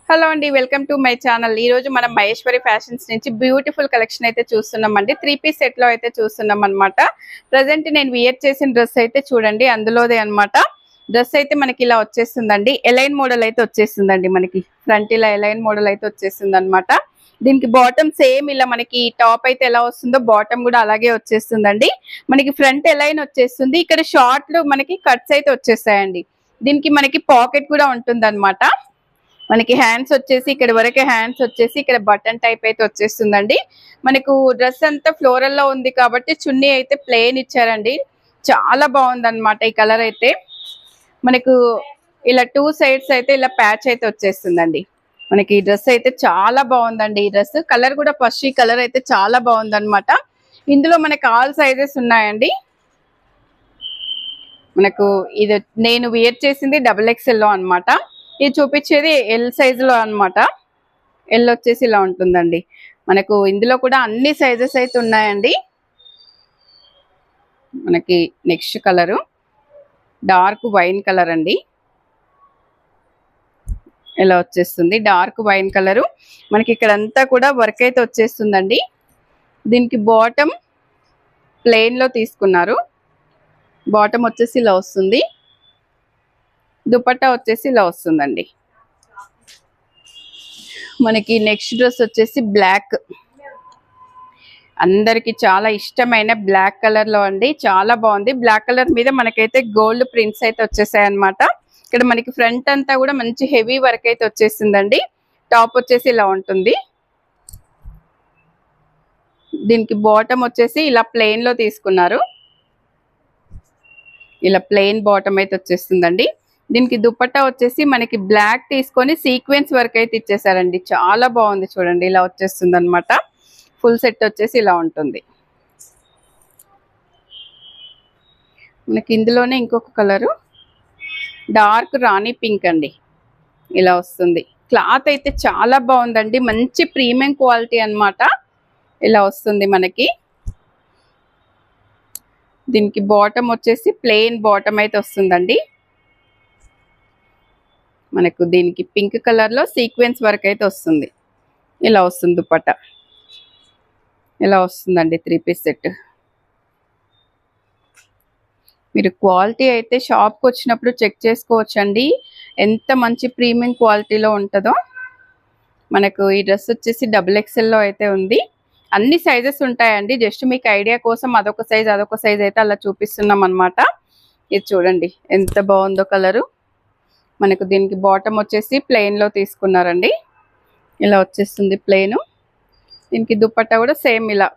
Hello అండి, welcome to my channel. ఈ రోజు మనం మహేశ్వరి ఫ్యాషన్స్ నుంచి బ్యూటిఫుల్ కలెక్షన్ అయితే చూస్తున్నామండి. 3 పీస్ సెట్ లో అయితే చూస్తున్నాం అనమాట. ప్రజెంట్ నేను వియర్ చేసిన డ్రెస్ అయితే చూడండి, అందులోదే అనమాట. డ్రెస్ అయితే మనకి ఇలా వచ్చేస్తుందండి. ఎలైన్ మోడల్ అయితే వచ్చేస్తుందండి. మనకి ఫ్రంట్ ఇలా ఎలైన్ మోడల్ అయితే వచ్చేస్తుంది అనమాట. దీనికి బాటమ్ సేమ్ ఇలా మనకి టాప్ అయితే ఎలా వస్తుందో బాటమ్ కూడా అలాగే వచ్చేస్తుందండి. మనకి ఫ్రంట్ ఎలైన్ వచ్చేస్తుంది. ఇక్కడ షార్ట్లు మనకి కట్స్ అయితే వచ్చేస్తాయండి. దీనికి మనకి పాకెట్ కూడా ఉంటుంది అనమాట. మనకి హ్యాండ్స్ వచ్చేసి ఇక్కడ వరకే హ్యాండ్స్ వచ్చేసి ఇక్కడ బటన్ టైప్ అయితే వచ్చేస్తుందండి. మనకు డ్రెస్ అంతా ఫ్లోరల్ లో ఉంది కాబట్టి చున్నీ అయితే ప్లెయిన్ ఇచ్చారండి. చాలా బాగుంది అనమాట. ఈ కలర్ అయితే మనకు ఇలా 2 సైడ్స్ అయితే ఇలా ప్యాచ్ అయితే వచ్చేస్తుందండి. మనకి ఈ డ్రెస్ అయితే చాలా బాగుందండి. ఈ డ్రెస్ కలర్ కూడా ఫస్ట్ ఈ కలర్ అయితే చాలా బాగుంది అనమాట. ఇందులో మనకి ఆల్ సైజెస్ ఉన్నాయండి. మనకు ఇది నేను వేర్ చేసింది XXL లో అనమాట. ఇది చూపించేది ఎల్ సైజులో అనమాట. ఎల్ వచ్చేసి ఇలా ఉంటుందండి. మనకు ఇందులో కూడా అన్ని సైజెస్ అయితే ఉన్నాయండి. మనకి next colour dark wine colour అండి. ఇలా వచ్చేస్తుంది డార్క్ వైన్ కలరు. మనకి ఇక్కడంతా కూడా వర్క్ అయితే వచ్చేస్తుందండి. దీనికి బాటమ్ ప్లెయిన్ లో తీసుకున్నారు. బాటమ్ వచ్చేసి ఇలా వస్తుంది. దుపట్టా వచ్చేసి ఇలా వస్తుందండి. మనకి నెక్స్ట్ డ్రెస్ వచ్చేసి బ్లాక్, అందరికి చాలా ఇష్టమైన బ్లాక్ కలర్ లో అండి. చాలా బాగుంది. బ్లాక్ కలర్ మీద మనకైతే గోల్డ్ ప్రింట్స్ అయితే వచ్చేసాయి అనమాట. ఇక్కడ మనకి ఫ్రంట్ అంతా కూడా మంచి హెవీ వర్క్ అయితే వచ్చేసిందండి. టాప్ వచ్చేసి ఇలా ఉంటుంది. దీనికి బాటమ్ వచ్చేసి ఇలా ప్లెయిన్ లో తీసుకున్నారు. ఇలా ప్లెయిన్ బాటమ్ అయితే వచ్చేస్తుందండి. దీనికి దుపట్టా వచ్చేసి మనకి బ్లాక్ తీసుకొని సీక్వెన్స్ వర్క్ అయితే ఇచ్చేసారండి. చాలా బాగుంది చూడండి. ఇలా వచ్చేస్తుంది అనమాట. ఫుల్ సెట్ వచ్చేసి ఇలా ఉంటుంది. మనకి ఇందులోనే ఇంకొక కలరు డార్క్ రాణి పింక్ అండి. ఇలా వస్తుంది. క్లాత్ అయితే చాలా బాగుందండి. మంచి ప్రీమియం క్వాలిటీ అనమాట. ఇలా వస్తుంది మనకి. దీనికి బాటమ్ వచ్చేసి ప్లెయిన్ బాటమ్ అయితే వస్తుందండి. మనకు దీనికి పింక్ కలర్ లో సీక్వెన్స్ వర్క్ అయితే వస్తుంది. ఇలా వస్తుంది దుపట్టా. ఇలా వస్తుందండి 3 పీస్ సెట్. మీరు క్వాలిటీ అయితే షాప్కి వచ్చినప్పుడు చెక్ చేసుకోవచ్చండి, ఎంత మంచి ప్రీమియం క్వాలిటీలో ఉంటుందో. మనకు ఈ డ్రెస్ వచ్చేసి XXL లో అయితే ఉంది. అన్ని సైజెస్ ఉంటాయండి. జస్ట్ మీకు ఐడియా కోసం అదొక సైజ్ అదొక సైజ్ అయితే అలా చూపిస్తున్నాం అనమాట. ఇది చూడండి ఎంత బాగుందో కలరు. మనకు దీనికి బాటమ్ వచ్చేసి ప్లెయిన్ లో తీసుకున్నారండి. ఇలా వచ్చేస్తుంది ప్లెయిన్. దీనికి దుపట్టా కూడా సేమ్ ఇలా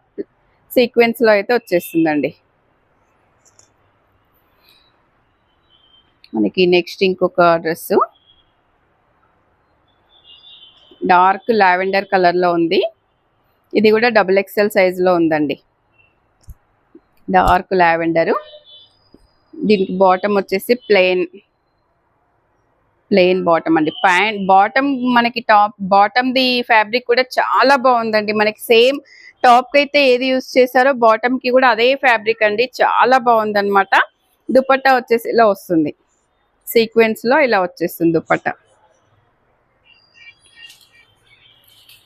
సీక్వెన్స్ లో అయితే వచ్చేస్తుందండి. మనకి నెక్స్ట్ ఇంకొక డ్రెస్ డార్క్ లావెండర్ కలర్ లో ఉంది. ఇది కూడా XXL సైజ్ లో ఉందండి. Dark lavender. దీనికి బాటమ్ వచ్చేసి ప్లెయిన్ బాటమ్ అండి. ప్యాంట్ బాటమ్ మనకి టాప్ బాటమ్ ది ఫ్యాబ్రిక్ కూడా చాలా బాగుందండి. మనకి సేమ్ టాప్ కి అయితే ఏది యూజ్ చేశారో బాటమ్ కి కూడా అదే ఫ్యాబ్రిక్ అండి. చాలా బాగుంది అనమాట. దుపట్టా వచ్చేసి ఇలా వస్తుంది. సీక్వెన్స్ లో ఇలా వచ్చేస్తుంది దుపట్టా.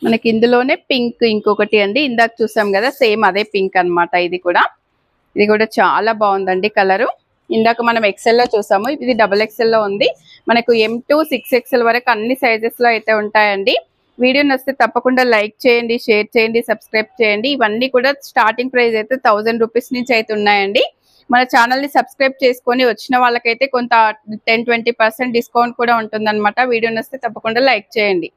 మనకి ఇందులోనే పింక్ ఇంకొకటి అండి. ఇందాక చూసాం కదా సేమ్ అదే పింక్ అనమాట. ఇది కూడా చాలా బాగుందండి కలరు. ఇందాక మనం XL లో చూసాము, ఇది XXL లో ఉంది. మనకు M to 6XL వరకు అన్ని సైజెస్ లో అయితే ఉంటాయండి. వీడియో నచ్చితే తప్పకుండా లైక్ చేయండి, షేర్ చేయండి, సబ్స్క్రైబ్ చేయండి. ఇవన్నీ కూడా స్టార్టింగ్ ప్రైస్ అయితే 1000 రూపీస్ నుంచి అయితే ఉన్నాయండి. మన ఛానల్ని సబ్స్క్రైబ్ చేసుకొని వచ్చిన వాళ్ళకైతే కొంత 10-20% డిస్కౌంట్ కూడా ఉంటుందన్నమాట. వీడియో నచ్చితే తప్పకుండా లైక్ చేయండి.